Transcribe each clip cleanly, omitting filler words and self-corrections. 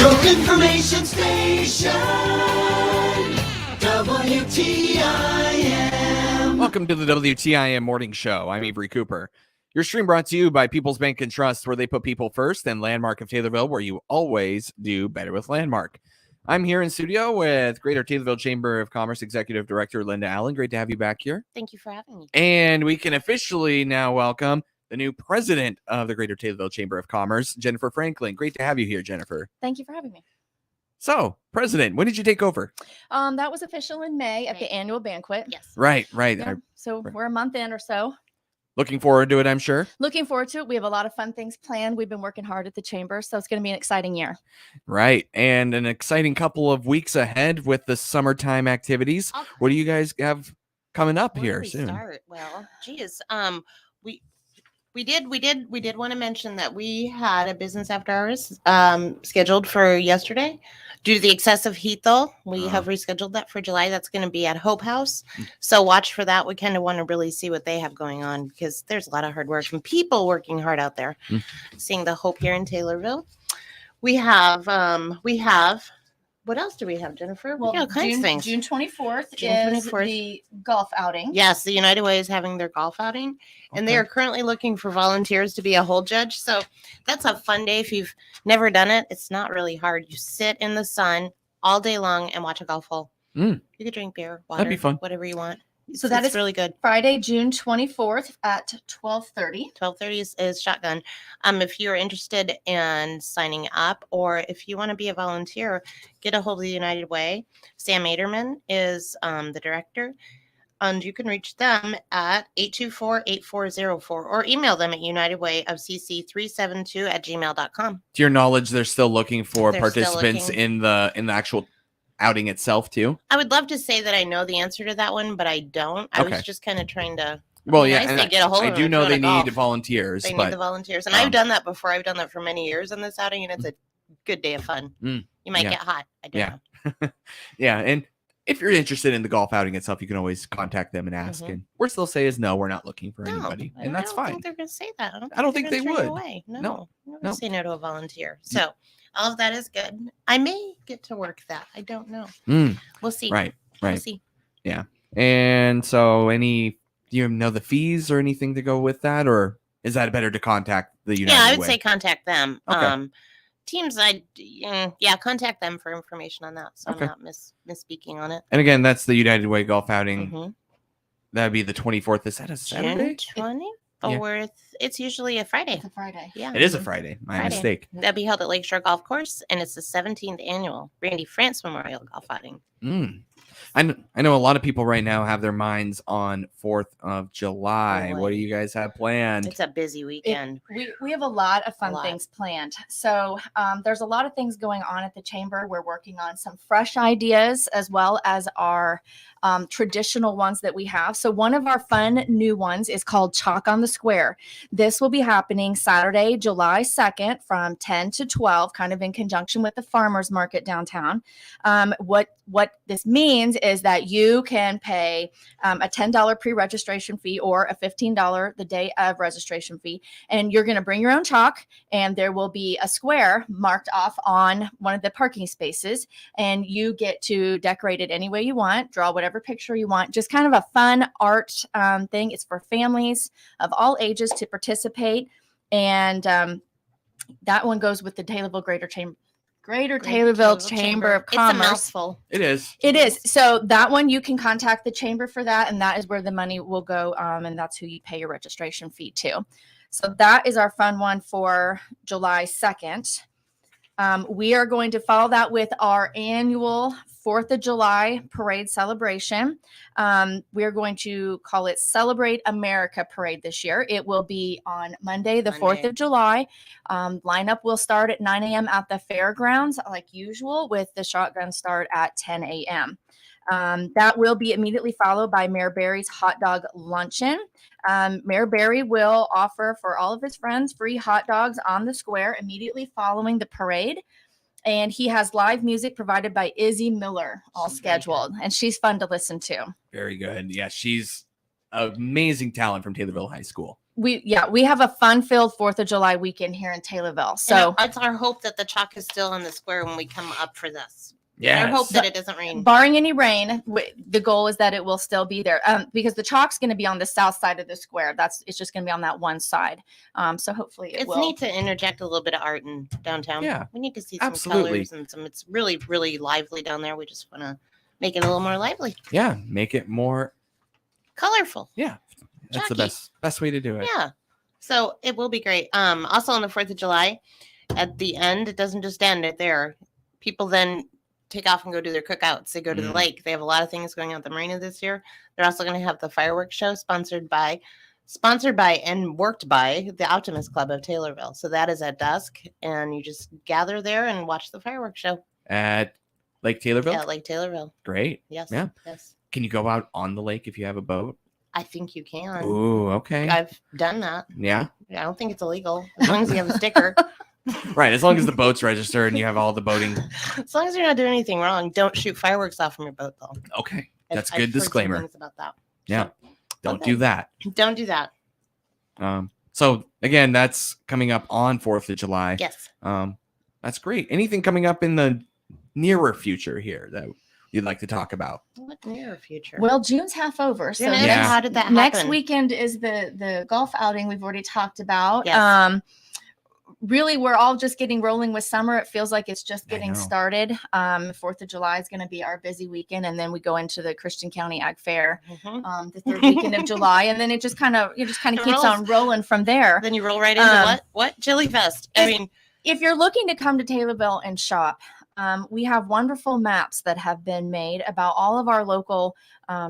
Your information station, WTIM. Welcome to the WTIM Morning Show. I'm Avery Cooper. Your stream brought to you by People's Bank and Trust, where they put people first, and Landmark of Taylorville, where you always do better with Landmark. I'm here in studio with Greater Taylorville Chamber of Commerce Executive Director Linda Allen. Great to have you back here. Thank you for having me. And we can officially now welcome the new president of the Greater Taylorville Chamber of Commerce, Jennifer Franklin. Great to have you here, Jennifer. Thank you for having me. So, President, when did you take over? That was official in May at the annual banquet. Yes. Right. Yeah, so right. we're a month in or so. Looking forward to it, I'm sure. Looking forward to it. We have a lot of fun things planned. We've been working hard at the chamber, so it's going to be an exciting year. Right. And an exciting couple of weeks ahead with the summertime activities. Okay. What do you guys have coming up Where here do we soon? start? Well, geez, we did want to mention that we had a business after hours scheduled for yesterday. Due to the excessive heat, though, we have rescheduled that for July. That's going to be at Hope House. So watch for that. We kind of want to really see what they have going on, because there's a lot of hard work from people working hard out there. Seeing the Hope here in Taylorville. We have what else do we have, Jennifer? We got all kinds of things. June 24th June is 24th. the golf outing. Yes, the United Way is having their golf outing, and they are currently looking for volunteers to be a hole judge. So that's a fun day. If you've never done it, it's not really hard. You sit in the sun all day long and watch a golf hole. You could drink beer, water, That'd be fun. whatever you want. So that is really good. Friday, June 24th at 12:30. 12:30 is shotgun. If you're interested in signing up, or if you want to be a volunteer, get a hold of the United Way. Sam Aderman is the director, and you can reach them at 824-8404 or email them at unitedwayofcc372@gmail.com. To your knowledge, they're still looking for They're still participants looking. in the actual outing itself too. I would love to say that I know the answer to that one, but I don't. I Okay. was just kind of trying to. Well, I mean, yeah, I and say get a hold I of do them if know you they wanna need golf. volunteers, They need but the volunteers, and I've done that before. I've done that for many years in this outing, and it's a good day of fun. You might yeah. get hot. I don't Yeah. know. yeah, and if you're interested in the golf outing itself, you can always contact them and ask. And worst they'll say is no, we're not looking for anybody, and that's I don't fine. think they're going to say that. I don't think they're they gonna turn you would. away. No, No. They're not No. gonna say no to a volunteer. So all of that is good. I may get to work that. I don't know. We'll see. Right. We'll see. And so, do you know the fees or anything to go with that, or is that better to contact the United Yeah, I would Way? say contact them. Okay. Teams, contact them for information on that. So Okay. I'm not misspeaking on it. And again, that's the United Way golf outing. Mhm. That'd be the 24th. Is that a Saturday? June 24th. It's usually a Friday. It's a Friday. Yeah. It is a Friday. My Friday. mistake. That'll be held at Lakeshore Golf Course, and it's the 17th annual Randy France Memorial Golf Outing. I know a lot of people right now have their minds on 4th of July. Oh, What do you guys have planned? It's a busy weekend. We have a lot of fun lot. things planned. So there's a lot of things going on at the chamber. We're working on some fresh ideas as well as our traditional ones that we have. So one of our fun new ones is called Chalk on the Square. This will be happening Saturday, July 2nd from 10 to 12, kind of in conjunction with the farmers market downtown. What this means is that you can pay a $10 pre-registration fee or a $15 the day of registration fee, and you're going to bring your own chalk, and there will be a square marked off on one of the parking spaces, and you get to decorate it any way you want, draw whatever picture you want, just kind of a fun art thing. It's for families of all ages to participate, and that one goes with the Taylorville Greater Taylorville Chamber of Commerce. It's a mouthful. It is. It is. So that one, you can contact the chamber for that, and that is where the money will go, and that's who you pay your registration fee to. So that is our fun one for July 2nd. We are going to follow that with our annual 4th of July parade celebration. We are going to call it Celebrate America Parade this year. It will be on Monday, the 4th of July. Lineup will start at 9 a.m. at the fairgrounds, like usual, with the shotgun start at 10 a.m. That will be immediately followed by Mayor Barry's hot dog luncheon. Mayor Barry will offer for all of his friends free hot dogs on the square immediately following the parade. And he has live music provided by Izzy Miller, all scheduled. And she's fun to listen to. Very good. Yeah, she's amazing talent from Taylorville High School. we have a fun-filled 4th of July weekend here in Taylorville. So it's our hope that the chalk is still in the square when we come up for this. Yeah. Our hope that it doesn't rain. barring any rain, the goal is that it will still be there. Because the chalk's going to be on the south side of the square. It's just going to be on that one side. So hopefully It's will. neat to interject a little bit of art in downtown. Yeah, we need to see some absolutely. colors and some. It's really, really lively down there. We just want to make it a little more lively, Yeah, make it more. colorful. Yeah, that's the Chalky. best way to do it. Yeah. So it will be great. Also on the 4th of July, at the end, it doesn't just end it there. People then take off and go do their cookouts. They go to the lake. They have a lot of things going on at the marina this year. They're also going to have the fireworks show sponsored by and worked by the Optimist Club of Taylorville. So that is at dusk, and you just gather there and watch the fireworks show At Lake Taylorville. at Lake Taylorville. Great. Yes. Yeah. Yes. Can you go out on the lake if you have a boat? I think you can. Ooh, okay. I've done that. Yeah. I don't think it's illegal as long as you have a sticker. Right. As long as the boat's registered and you have all the boating. As long as you're not doing anything wrong, don't shoot fireworks off from your boat, though. Okay. I've- That's a I've good heard some disclaimer. things about that. Yeah. Don't Okay. do that. Don't do that. So again, that's coming up on 4th of July. Yes. That's great. Anything coming up in the nearer future here that you'd like to talk about? What near future? Well, June's half over. So June is? Yeah. How did that happen? next weekend is the golf outing we've already talked about. Yes. Really, we're all just getting rolling with summer. It feels like it's just I getting know. started. 4th of July is going to be our busy weekend, and then we go into the Christian County Ag Fair Mhm. the 3rd weekend of July, and then it just kind of It keeps rolls. on rolling from there. Then you roll right into Um, what? Chili Fest. I mean, If you're looking to come to Taylorville and shop, we have wonderful maps that have been made about all of our local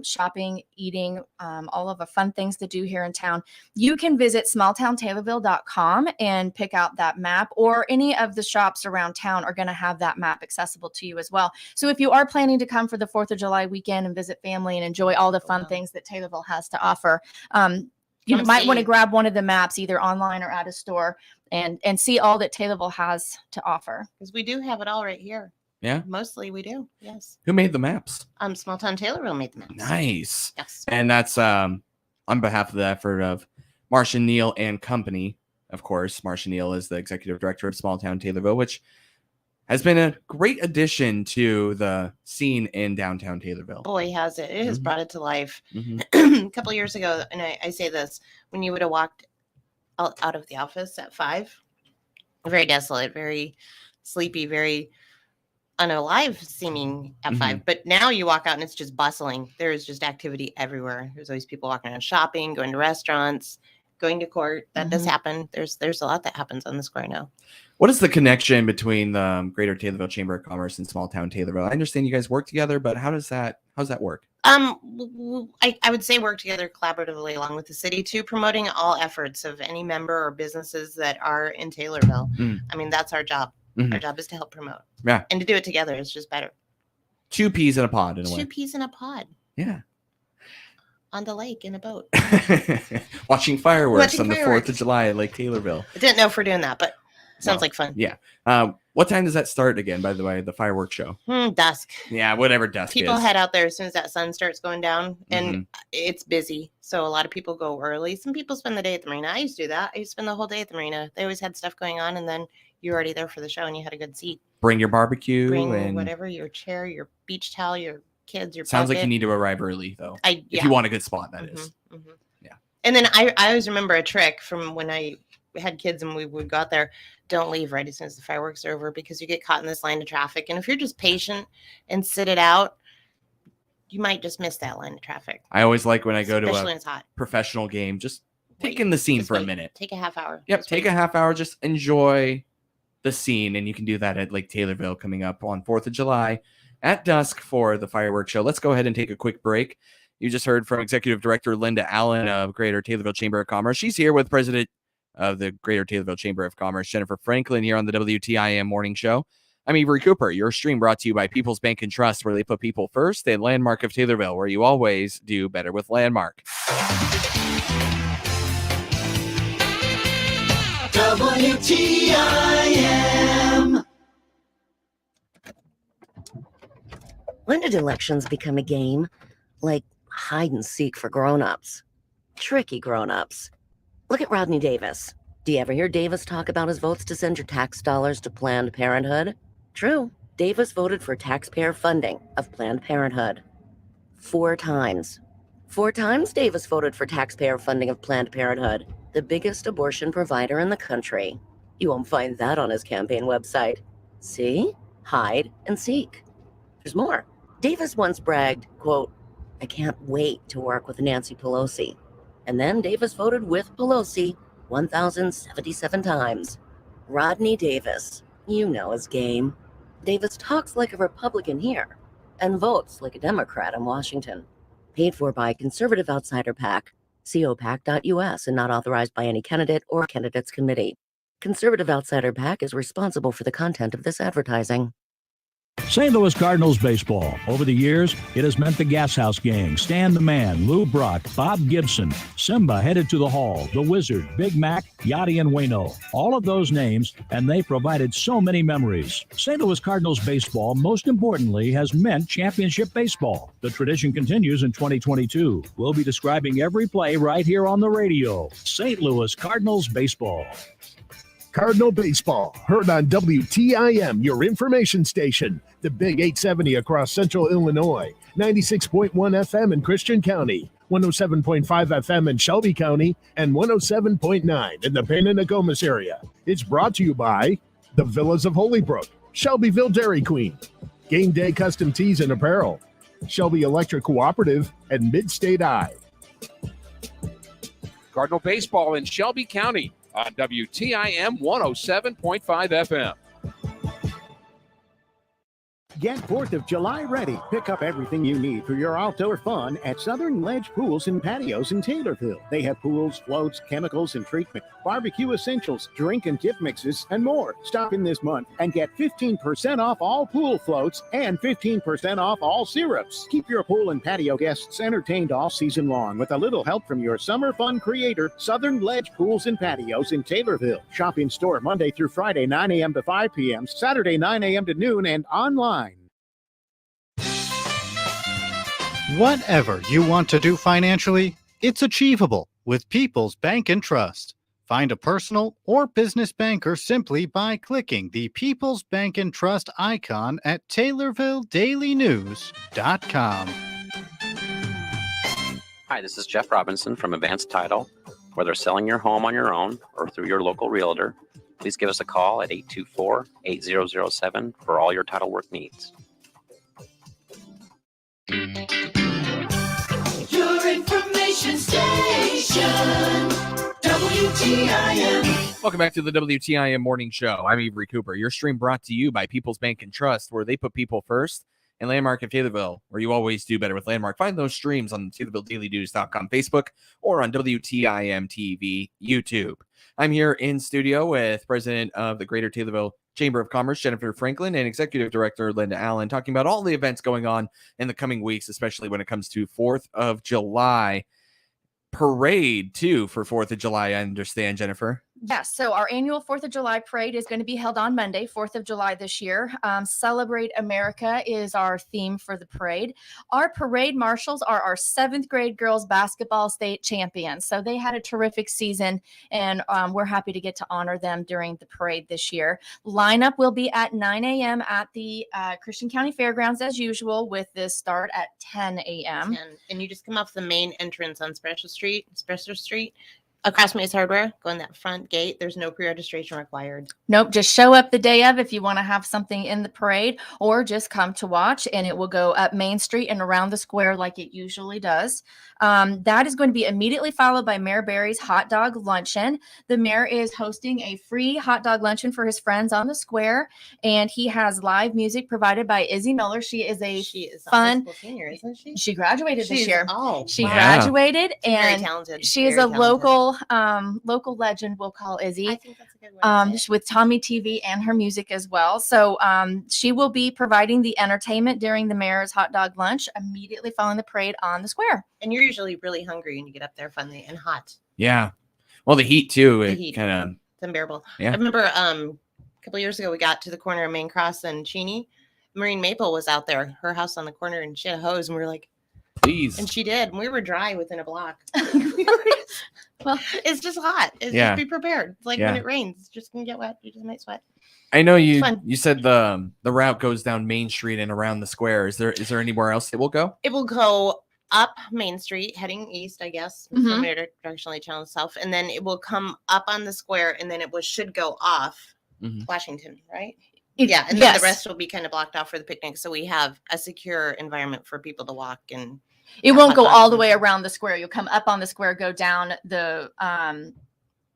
shopping, eating, all of the fun things to do here in town. You can visit smalltowntaylorville.com and pick out that map, or any of the shops around town are going to have that map accessible to you as well. So if you are planning to come for the 4th of July weekend and visit family and enjoy all the fun things that Taylorville has to offer, you Come might want to see. grab one of the maps either online or at a store and see all that Taylorville has to offer. because we do have it all right here. Yeah. Mostly we do. Yes. Who made the maps? Small Town Taylorville made the maps. Nice. Yes. And that's on behalf of the effort of Marcia Neal and company. Of course, Marcia Neal is the executive director of Small Town Taylorville, which has been a great addition to the scene in downtown Taylorville. Boy, has it. It has Mhm. brought it to life. Mhm. A couple of years ago, and I say this, when you would have walked out of the office at 5, very desolate, very sleepy, very unalive seeming at Mhm. 5. But now you walk out and it's just bustling. There is just activity everywhere. There's always people walking around shopping, going to restaurants, going to court. That does Mhm. happen. There's a lot that happens on the square now. What is the connection between the Greater Taylorville Chamber of Commerce and Small Town Taylorville? I understand you guys work together, but how's that work? I would say work together collaboratively along with the city to promoting all efforts of any member or businesses that are in Taylorville. Mm. I mean, that's our job. Mhm. Our job is to help promote. Yeah. And to do it together is just better. 2 peas in a pod in a 2 way. peas in a pod Yeah. on the lake in a boat. Watching fireworks Watching on the 4th fireworks. of July at Lake Taylorville. I didn't know if we're doing that, but sounds Well, like fun. Yeah. What time does that start again, by the way, the fireworks show? Dusk. Yeah, whatever dusk People is. head out there as soon as that sun starts going down, and Mhm. it's busy. So a lot of people go early. Some people spend the day at the marina. I used to do that. I used to spend the whole day at the marina. They always had stuff going on, and then you're already there for the show, and you had a good seat. Bring your barbecue Bring and whatever, your chair, your beach towel, your kids, your sounds like you bucket. need to arrive early though. If If you want a good spot, that is. Yeah. And then I always remember a trick from when I had kids and we would go out there. Don't leave right as soon as the fireworks are over, because you get caught in this line of traffic. And if you're just patient and sit it out, you might just miss that line of traffic. I always like when I go to Especially a when it's hot. professional game, just Wait, take in the scene Just for a wait. minute. Take a half hour. Yep, Just take wait. a half hour, just enjoy the scene, and you can do that at Lake Taylorville coming up on 4th of July at dusk for the fireworks show. Let's go ahead and take a quick break. You just heard from Executive Director Linda Allen of Greater Taylorville Chamber of Commerce. She's here with President of the Greater Taylorville Chamber of Commerce, Jennifer Franklin, here on the WTIM Morning Show. I'm Avery Cooper. Your stream brought to you by People's Bank and Trust, where they put people first, and Landmark of Taylorville, where you always do better with Landmark. WTIM. When did elections become a game? Like hide and seek for grown-ups. Tricky grown-ups. Look at Rodney Davis. Do you ever hear Davis talk about his votes to send your tax dollars to Planned Parenthood? True. Davis voted for taxpayer funding of Planned Parenthood. 4 times. 4 times Davis voted for taxpayer funding of Planned Parenthood, the biggest abortion provider in the country. You won't find that on his campaign website. See? Hide and seek. There's more. Davis once bragged, quote, "I can't wait to work with Nancy Pelosi." And then Davis voted with Pelosi 1,077 times. Rodney Davis. You know his game. Davis talks like a Republican here and votes like a Democrat in Washington. Paid for by Conservative Outsider PAC, copac.us, and not authorized by any candidate or candidates committee. Conservative Outsider PAC is responsible for the content of this advertising. St. Louis Cardinals baseball. Over the years, it has meant the Gas House Gang, Stan the Man, Lou Brock, Bob Gibson, Simba headed to the Hall, the Wizard, Big Mac, Yachty, and Wayno. All of those names, and they provided so many memories. St. Louis Cardinals baseball, most importantly, has meant championship baseball. The tradition continues in 2022. We'll be describing every play right here on the radio. St. Louis Cardinals baseball. Cardinal Baseball, heard on WTIM, your information station. The Big 870 across central Illinois, 96.1 FM in Christian County, 107.5 FM in Shelby County, and 107.9 in the Pena-Nokomis area. It's brought to you by the Villas of Holybrook, Shelbyville Dairy Queen, Game Day Custom Tees and Apparel, Shelby Electric Cooperative, and Mid-State Eye. Cardinal Baseball in Shelby County on WTIM 107.5 FM. Get 4th of July ready. Pick up everything you need for your outdoor fun at Southern Ledge Pools and Patios in Taylorville. They have pools, floats, chemicals and treatment, barbecue essentials, drink and dip mixes, and more. Stop in this month and get 15% off all pool floats and 15% off all syrups. Keep your pool and patio guests entertained all season long with a little help from your summer fun creator, Southern Ledge Pools and Patios in Taylorville. Shop in store Monday through Friday, 9 a.m. to 5 p.m., Saturday, 9 a.m. to noon, and online. Whatever you want to do financially, it's achievable with People's Bank and Trust. Find a personal or business banker simply by clicking the People's Bank and Trust icon at TaylorvilleDailyNews.com. Hi, this is Jeff Robinson from Advanced Title. Whether selling your home on your own or through your local realtor, please give us a call at 824-8007 for all your title work needs. Your information station, WTIM. Welcome back to the WTIM Morning Show. I'm Avery Cooper. Your stream brought to you by People's Bank and Trust, where they put people first, and Landmark of Taylorville, where you always do better with Landmark. Find those streams on TaylorvilleDailyNews.com Facebook or on WTIM TV YouTube. I'm here in studio with President of the Greater Taylorville Chamber of Commerce, Jennifer Franklin, and Executive Director Linda Allen, talking about all the events going on in the coming weeks, especially when it comes to 4th of July. Parade, too, for 4th of July, I understand, Jennifer. Yes, so our annual 4th of July parade is going to be held on Monday, 4th of July this year. Celebrate America is our theme for the parade. Our parade marshals are our 7th grade girls basketball state champions. So they had a terrific season, and we're happy to get to honor them during the parade this year. Lineup will be at 9 a.m. at the Christian County Fairgrounds as usual, with this start at 10 a.m. And you just come off the main entrance on Spencer Street. Across Mace Hardware, go in that front gate. There's no pre-registration required. Nope, just show up the day of if you want to have something in the parade, or just come to watch, and it will go up Main Street and around the square like it usually does. That is going to be immediately followed by Mayor Barry's hot dog luncheon. The mayor is hosting a free hot dog luncheon for his friends on the square, and he has live music provided by Izzy Miller. She is a fun senior, isn't she? She graduated this year. Oh, she wow. graduated, She's very and talented. she is Very a talented. local legend, we'll call Izzy. I think that's a good one. With Tommy TV and her music as well. So she will be providing the entertainment during the mayor's hot dog lunch immediately following the parade on the square. And you're usually really hungry when you get up there, funny and hot. Yeah. Well, the heat, too. The It heat. kind of. It's unbearable. Yeah. I remember a couple years ago, we got to the corner of Main Cross and Cheney. Marine Maple was out there, her house on the corner, and she had a hose, and we were like, please. And she did. And we were dry within a block. Well, It's just hot. It's Yeah. just be prepared. It's like Yeah. when it rains, it's just gonna get wet. You just might sweat. I know It's you fun. you said the route goes down Main Street and around the square. Is there anywhere else it will go? It will go up Main Street, heading east, I guess, Mhm. from your directionally channel south, and then it will come up on the square, and then should go off Mhm. Washington, right? It- Yeah, and then yes. the rest will be kind of blocked off for the picnic, so we have a secure environment for people to walk and. It have won't hot go dogs all the and way stuff. around the square. You'll come up on the square, go down the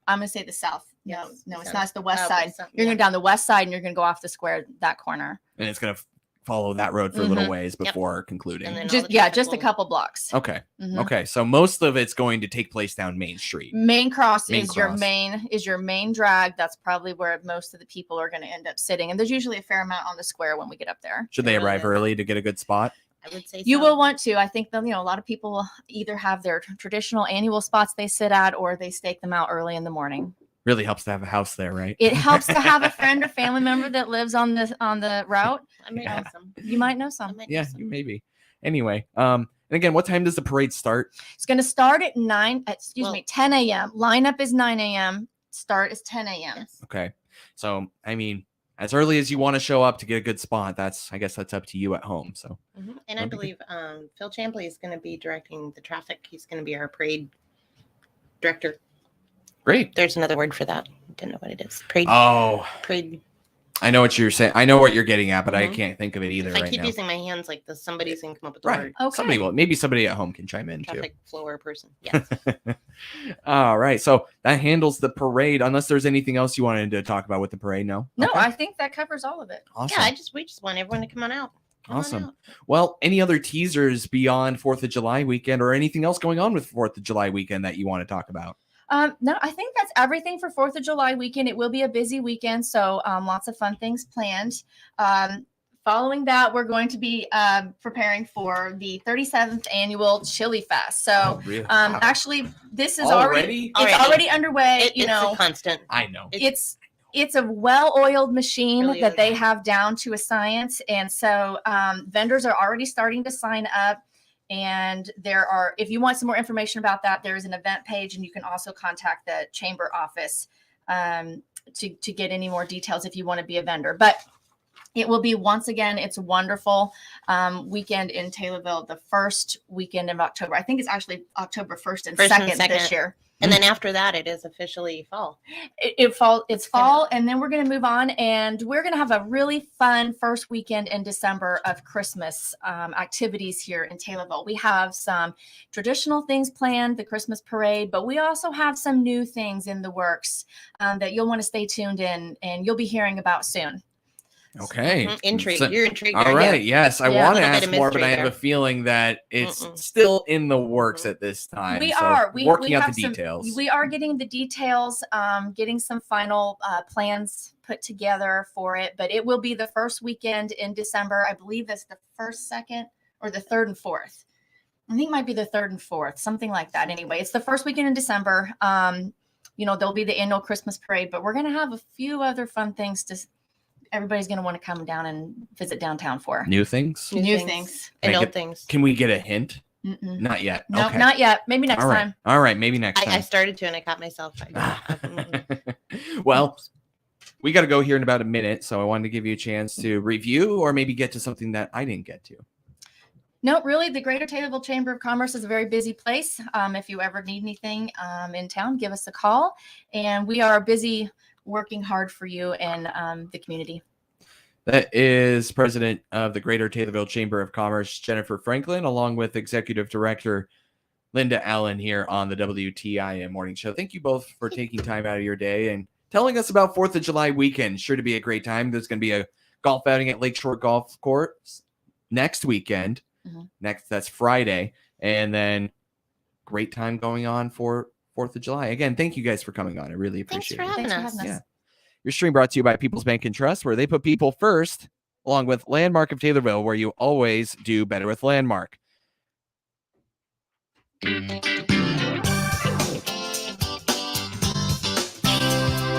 I'm gonna say the south. Yes, No, the it's south. not. It's the west Oh, side. south, You're yeah. going down the west side, and you're gonna go off the square that corner. And it's gonna follow that road for a little Mhm. ways before concluding. And then all Just the yeah, traffic just a will- couple blocks. Okay. Mhm. Okay. So most of it's going to take place down Main Street. Main cross Main is cross. your main drag. That's probably where most of the people are going to end up sitting. And there's usually a fair amount on the square when we get up there. Should they arrive early to get a good spot? I would say You so. will want to. I think that, a lot of people either have their traditional annual spots they sit at, or they stake them out early in the morning. Really helps to have a house there, right? It helps to have a friend or family member that lives on the route. I may know some. You might know I some. might know Yeah, some. you maybe. Anyway, and again, what time does the parade start? It's going to start at 10 a.m. Lineup is 9 a.m. Start is 10 a.m. Yes. Okay. So, I mean, as early as you want to show up to get a good spot, I guess that's up to you at home. So, Mhm. And I That'd be believe Phil Champley is going to be directing the traffic. He's going to be our parade director. great. There's another word for that. I don't know what it is. Parade. Oh, Parade. I know what you're saying. I know what you're getting at, but I Mhm. can't think of it either If I right keep now. using my hands like this, somebody's going to come up with the Right. word. Okay. Somebody will. Maybe somebody at home can chime in too. Traffic flower person. Yes. All right. So that handles the parade. Unless there's anything else you wanted to talk about with the parade, no? No, Okay. I think that covers all of it. Awesome. Yeah, we just want everyone to come on out. Come on Awesome. out. Well, any other teasers beyond 4th of July weekend or anything else going on with 4th of July weekend that you want to talk about? No, I think that's everything for 4th of July weekend. It will be a busy weekend, so lots of fun things planned. Following that, we're going to be preparing for the 37th annual Chili Fest. So, really? Wow. actually, this is Already? already underway. It's a constant. I know. It's a well-oiled machine Really that is. they have down to a science, and so vendors are already starting to sign up. And if you want some more information about that, there is an event page, and you can also contact the chamber office to get any more details if you want to be a vendor. But it will be, once again, it's a wonderful weekend in Taylorville, the first weekend of October. I think it's actually October 1st and 2nd this year. And then after that, it is officially fall. It's fall, and then we're going to move on, and we're going to have a really fun first weekend in December of Christmas activities here in Taylorville. We have some traditional things planned, the Christmas parade, but we also have some new things in the works that you'll want to stay tuned in, and you'll be hearing about soon. Okay. Intrigued. So- You're intrigued. all aren't right. you? Yes, I Yeah. want to A little bit ask of more, but mystery I have a there. feeling that it's Mm-mm. still in the works at this time. We So are. working out have the details. We are getting the details, getting some final plans put together for it, but it will be the first weekend in December. I believe that's the 1st, 2nd, or the 3rd and 4th. I think it might be the 3rd and 4th, something like that. Anyway, it's the first weekend in December. There'll be the annual Christmas parade, but we're going to have a few other fun things everybody's going to want to come down and visit downtown for. New things? New things. And Can I old get- things. Can we get a hint? Mm-mm. Not yet. No, Okay. not yet. Maybe next All right. time. All right. Maybe next I time. started to, and I caught myself. Well, we got to go here in about a minute, so I wanted to give you a chance to review or maybe get to something that I didn't get to. No, really, the Greater Taylorville Chamber of Commerce is a very busy place. If you ever need anything in town, give us a call. And we are busy working hard for you and the community. That is President of the Greater Taylorville Chamber of Commerce, Jennifer Franklin, along with Executive Director Linda Allen here on the WTIM Morning Show. Thank you both for taking time out of your day and telling us about 4th of July weekend. Sure to be a great time. There's going to be a golf outing at Lakeshore Golf Course next weekend. That's Friday. And then great time going on for 4th of July. Again, thank you guys for coming on. I really appreciate it. Thanks for having us. Yeah. Your stream brought to you by People's Bank and Trust, where they put people first, along with Landmark of Taylorville, where you always do better with Landmark.